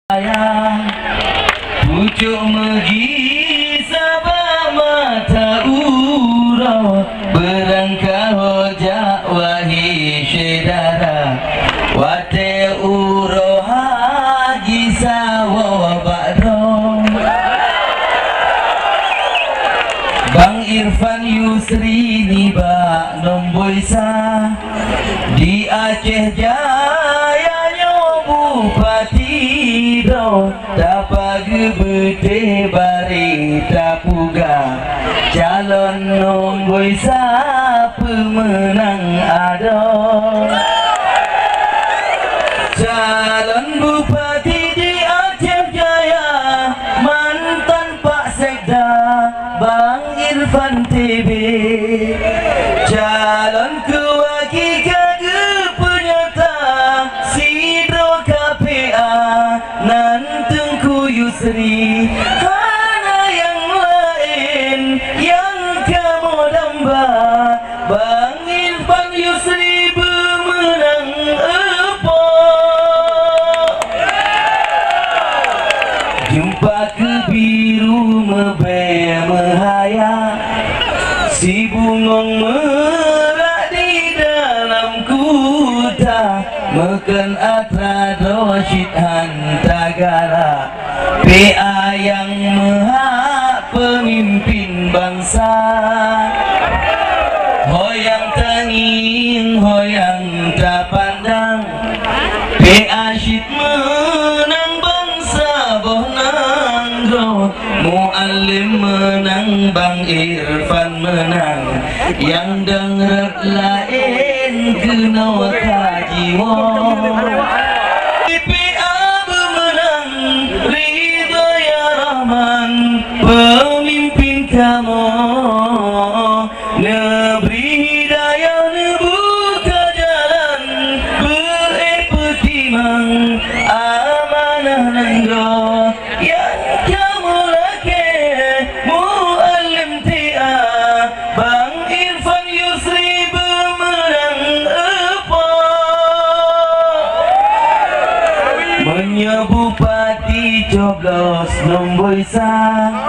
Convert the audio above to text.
Ayah pucuk megi sabah mata urau berangka hojak wahi syedara wate urau haji sawa bakdong Bang Irfan Yusri ni bak nomboisa di Aceh Jaya Bupati do dapat gebete bari tapuga calon nombor pemenang ada calon bupati di Aceh Jaya mantan Pak Sekda Bang Irfan TB calon kewakil Nantengku Yusri hana yang lain yang kamu damba Bang Irfan Yusri pemenang apa jumpa ke biru mebe mehaya si bungong merak di dalam kuta meken atra dosyid hantagara PA yang maha pemimpin bangsa hoyang tanging hoyang tak pandang PA syid menang bangsa bonang muallim menang Bang Irfan menang yang dengar lain kena kajiwa PA bermenang Ridho ya Rahman pemimpin kamu neberi hidayah nebuka jalan berepetimang amanah nanggo yang kamu laki muallim tia Bang Irfan Yusri bermenang apa Bupati coblos nombor 1